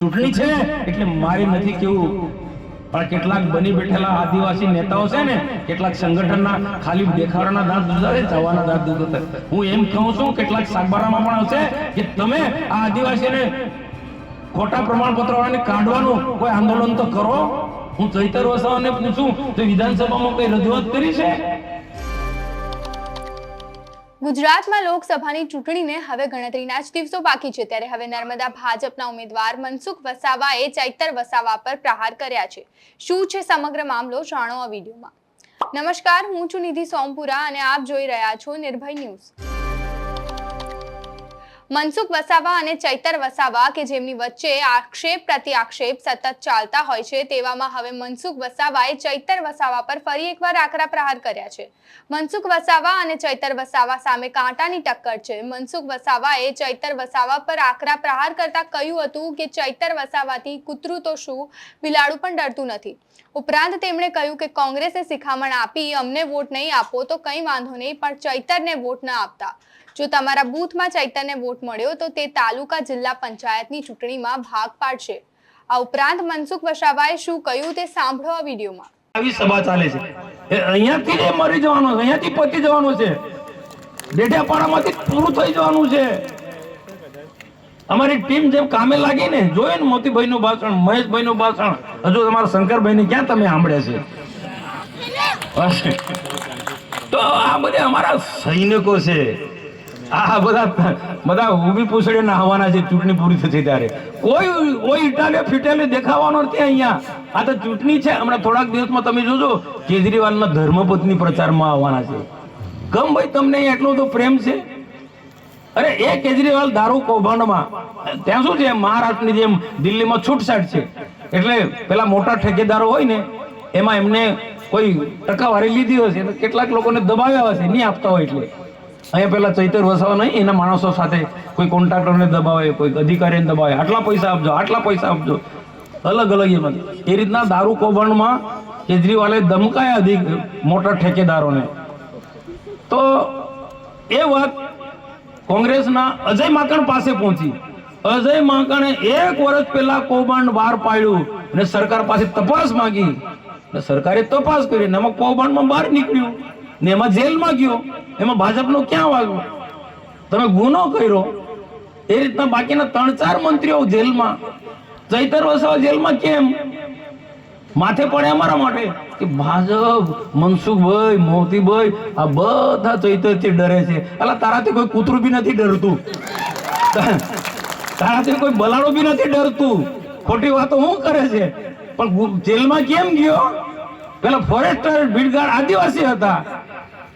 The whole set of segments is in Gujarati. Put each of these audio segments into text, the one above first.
ચૂંટણી છે એટલે મારે નથી કેવું, પણ કેટલાક બની બેઠેલા આદિવાસી નેતાઓ છે ને, કેટલાક સંગઠનના ખાલી દેખાડાના દાંત દુધારે જવાના દાંત દુધારે. હું એમ કહું છું, કેટલાક સાગબારામાં પણ આવશે કે તમે આ આદિવાસીને ખોટા પ્રમાણપત્ર વાળાને કાઢવાનું કોઈ આંદોલન તો કરો. હું ચૈતર વસાવાને પૂછું તો વિધાનસભામાં કોઈ રજૂઆત કરી છે? ગુજરાતમાં લોકસભાની ચૂંટણીને હવે ગણતરીના જ દિવસો બાકી છે, ત્યારે હવે નર્મદા ભાજપના ઉમેદવાર મનસુખ વસાવાએ ચૈતર વસાવા પર પ્રહાર કર્યા છે. શું છે સમગ્ર મામલો, જાણો આ વિડીયોમાં. નમસ્કાર, હું છું નિધિ સોમપુરા અને આપ જોઈ રહ્યા છો નિર્ભય ન્યૂઝ. મનસુખ વસાવા અને ચૈતર વસાવા કે જેમની વચ્ચે આક્ષેપ પ્રતિ આક્ષેપ સતત ચાલતા હોય છે, તેવામાં હવે મનસુખ વસાવાએ ચૈતર વસાવા પર ફરી એકવાર આકરા પ્રહાર કર્યા છે. મનસુખ વસાવા અને ચૈતર વસાવા સામે કાંટાની ટક્કર છે. મનસુખ વસાવાએ ચૈતર વસાવા પર આકરા પ્રહાર કરતા કહ્યું હતું કે ચૈતર વસાવાથી કૂતરું તો શું, બિલાડું પણ ડરતું નથી. ઉપરાંત તેમણે કહ્યું કે કોંગ્રેસે શિખામણ આપી અમને વોટ નહીં આપો તો કંઈ વાંધો નહીં, પણ ચૈતરને વોટ ન આપતા. જો તમારા બૂથમાં ચૈતરને વોટ મળ્યો તો તે તાલુકા જિલ્લા પંચાયતની ચૂંટણીમાં ભાગ પાડશે. આ ઉપરાંત મનસુખ વસાવાએ શું કહ્યું તે સાંભળો આ વિડીયોમાં. આવી સભા ચાલે છે, અહીંયાથી જ મરી જવાનો છે, અહીંયાથી પતી જવાનું છે, ડેડિયાપાડામાંથી પૂરું થઈ જવાનું છે. અમારી ટીમ જેમ કામે લાગી ને, જોયે ને મોતીભાઈ નું ભાષણ, મહેશભાઈ નું ભાષણ, હજુ તમારા શંકરભાઈ ને ક્યાં તમે સાંભળ્યા છે? તો આ બધા અમારા સૈનિકો છે. આ બધા ઊભી પૂછડે નાહવાના છે ચૂંટણી પૂરી થશે ત્યારે. કોઈ ઇટાલે ફિટાલે દેખાવાનો નથી અહીંયા. આ તો ચૂંટણી છે. હમણાં થોડાક દિવસમાં તમે જોજો કેજરીવાલના ધર્મપત્ની પ્રચારમાં આવવાના છે. કેમ ભાઈ, તમને એટલો બધો પ્રેમ છે? અરે એ કેજરીવાલ દારૂ કૌભાંડમાં, ત્યાં શું છે, મહારાષ્ટ્રની જેમ દિલ્હીમાં છૂટછાટ છે, એટલે પેલા મોટા ઠેકેદારો હોય ને એમાં એમને કોઈ ટકાવારી લીધી હશે, કેટલાક લોકોને દબાવ્યા હશે, નહીં આપતા હોય. એટલે અહીંયા પેલા ચૈતર વસાવા નહીં, એના માણસો સાથે કોઈ કોન્ટ્રાક્ટરને દબાવે, કોઈ અધિકારીને દબાવે, આટલા પૈસા આપજો, આટલા પૈસા આપજો, અલગ અલગ એમાં. એ રીતના દારૂ કૌભાંડમાં કેજરીવાલે ધમકાયા મોટા ઠેકેદારોને. તો એ વાત કોંગ્રેસના અજય માકણ પાસે પહોંચી. અજય માકણે 1 વર્ષ પહેલા કૌભાંડ બહાર પાડ્યું અને સરકાર પાસે તપાસ માંગી. સરકારે તપાસ કરી, એમાં કૌભાંડમાં બહાર નીકળ્યું ને એમાં જેલમાં ગયો. એમાં ભાજપનો ક્યાં વાગ્યો? તમે ગુનો કર્યો. એ રીતના બાકીના 3-4 મંત્રીઓ જેલમાં. ચૈતર વસાવા જેલમાં કેમ? માથે પડે અમારા માટે કે ભાજપ, મનસુખભાઈ, મોતીભાઈ આ બધા ચૈતરથી ડરે છે. અલા, તારાથી કોઈ કૂતરું બી નથી ડરતું, તારાથી કોઈ બલાડો બી નથી ડરતું. ખોટી વાતો હું કરે છે? પણ જેલમાં કેમ ગયો? પેલા ફોરેસ્ટર ભીડગાડ આદિવાસી હતા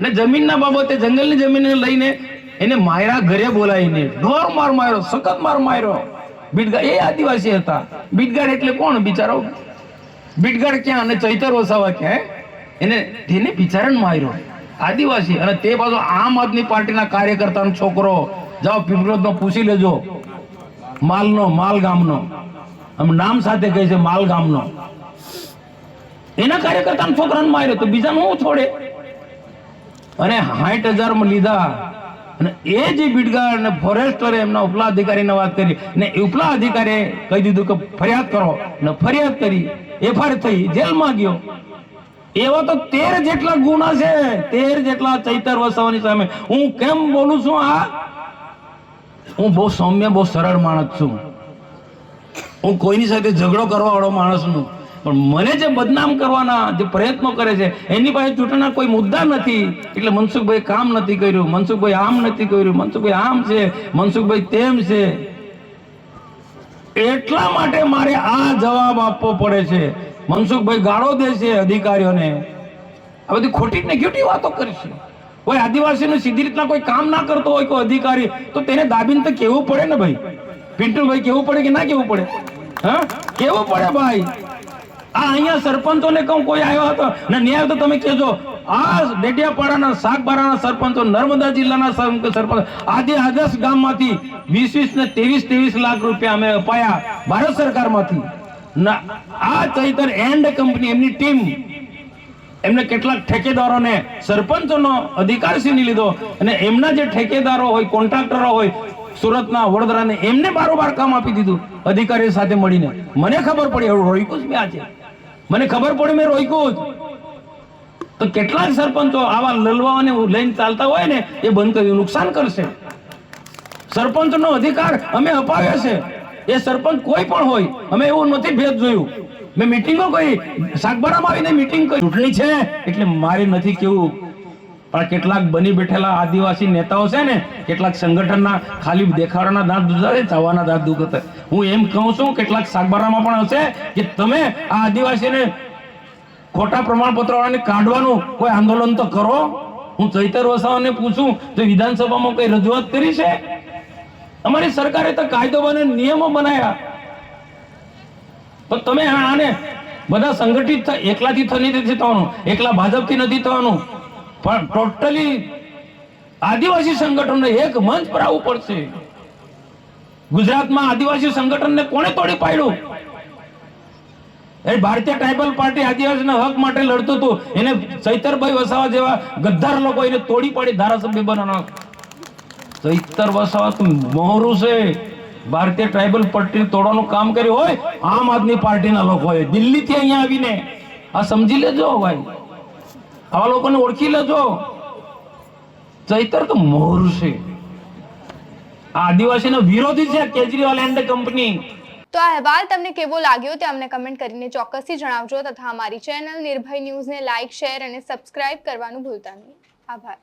ને જમીનના બાબતે જંગલની જમીનને લઈને એને માયરા, ઘરે બોલાવીને ઢોર માર માર્યો, સખત માર માર્યો. ભીડગાડ એ આદિવાસી હતા. ભીડગાડ એટલે કોણ? બિચારો ભીડગાડ ક્યાં અને ચૈતર વસાવા ક્યાં? એને બિચારાને માર્યો, આદિવાસી. અને તે બાજુ આમ આદમી પાર્ટીના કાર્યકર્તાનો છોકરો, જાઓ પીપળોદમાં પૂછી લેજો, માલ ગામનો, નામ સાથે કહે છે માલ ગામનો, એના કાર્યકર્તાના છોકરાને માર્યો. તો બીજાને હું છોડે? અને 60,000 લીધા. અને એ જે ભીડગાડ અને ફોરેસ્ટરે એમના ઉપલા અધિકારીને વાત કરી ને ઉપલા અધિકારીએ કહી દીધું કે ફરિયાદ કરો, ને ફરિયાદ કરી, એફઆઈઆર થઈ, જેલમાં ગયો. એવા તો 13 જેટલા ગુના છે, 13 જેટલા ચૈતર વસાવાની સામે. હું કેમ બોલું છું? હું બહુ સૌમ્ય, બહુ સરળ માણસ છું. હું કોઈની સાથે ઝઘડો કરવા વાળો માણસ છું. પણ મને જે બદનામ કરવાના જે પ્રયત્નો કરે છે, એની પાસે ચૂંટણીના કોઈ મુદ્દા નથી. એટલે મનસુખભાઈ કામ નથી કર્યું, મનસુખભાઈ આમ નથી કર્યું, મનસુખભાઈ આમ છે, મનસુખભાઈ તેમ છે. એટલા માટે મારે આ જવાબ આપવો પડે છે. મનસુખભાઈ ગાળો દે છે અધિકારીઓને. આ બધી ખોટી નેગેટિવ વાતો કરી છે. કોઈ આદિવાસીનું સીધી રીતના કોઈ કામ ના કરતો હોય કોઈ અધિકારી, તો તેને દાબીને તો કેવું પડે ને ભાઈ. પિન્ટુભાઈ કેવું પડે કે ના કેવું પડે? હા, કેવું પડે ભાઈ. આ અહીંયા સરપંચોને કહું, કોઈ આવ્યો હતો ને ન્યાય તો તમે કહેજો. આ ડેડિયાપાડાના સાગબારાના સરપંચો, નર્મદા જિલ્લાના સરપંચ, આજે આદર્શ ગામમાંથી 20 ને 23 લાખ રૂપિયા અમે અપાયા ભારત સરકારમાંથી. આ ચૈતર એન્ડ કંપની, એમની ટીમ, એમને કેટલાક ઠેકેદારોને સરપંચોનો અધિકાર છીની લીધો અને એમના જે ઠેકેદારો હોય, કોન્ટ્રાક્ટરો હોય, સુરતના, વડોદરાને, એમને બારોબાર કામ આપી દીધું અધિકારીઓ સાથે મળીને. મને ખબર પડી, રોક્યું જ મેં આજે, મને ખબર પડી, મેં રોક્યું જ. તો કેટલાક સરપંચો આવા લલવાઓને લઈને ચાલતા હોય ને, એ બંધ કર્યું, નુકસાન કરશે. સરપંચનો અધિકાર અમે અપાવ્યો છે. એ સરપંચ કોઈ પણ હોય, અમે એવું નથી ભેદ જોયું. મેં મીટિંગો કરી, સાગબારામાં આવીને મીટિંગ કરી. ચૂંટણી છે એટલે મારે નથી કેવું, પણ કેટલાક બની બેઠેલા આદિવાસી નેતાઓ છે ને, કેટલાક સંગઠનના ખાલી દેખાડાના દાંત દુખાવે, ચાવાના દાંત દુખે. હું એમ કહું છું, કેટલાક સાગબારામાં પણ હશે કે તમે આ આદિવાસીને ખોટા પ્રમાણપત્રો વાળાને કાઢવાનું કોઈ આંદોલન તો કરો. હું ચૈતર વસાવાને પૂછું તો વિધાનસભામાં કઈ રજૂઆત કરી છે? અમારી સરકારે તો કાયદો બને, નિયમો બનાવ્યા, પણ તમે આને બધા સંગઠિત એકલાથી નથી થવાનું, એકલા ભાજપથી નથી થવાનું, પણ ટોટલી આદિવાસી સંગઠનને એક મંચ પર આવવું પડશે. ગુજરાતમાં આદિવાસી સંગઠનને કોણે તોડી પાડ્યું? એ ભારતીય ટ્રાઇબલ પાર્ટી આદિવાસીના હક માટે લડતું હતું, એને ચૈતરભાઈ વસાવા જેવા ગદ્દાર લોકો એને તોડી પાડી ધારાસભ્ય બનાવવાનો. ચૈતર વસાવા તો મોહરું છે. ભારતીય ટ્રાઇબલ પાર્ટી તોડવાનું કામ કર્યું હોય આમ આદમી પાર્ટીના લોકોએ, દિલ્હીથી અહીંયા આવીને. આ સમજી લેજો ભાઈ, આવા લોકોને ઓળખી લેજો. ચૈતર તો મોહરું છે, આ આદિવાસીનો વિરોધી છે કેજરીવાલ એન્ડ કંપની. તો આ અહેવાલ તમને કેવો લાગ્યો તે અમને કમેન્ટ કરીને ચોક્કસથી જણાવજો, તથા અમારી ચેનલ નિર્ભય ન્યૂઝને લાઇક, શેર અને સબસ્ક્રાઇબ કરવાનું ભૂલતા નહીં. આભાર.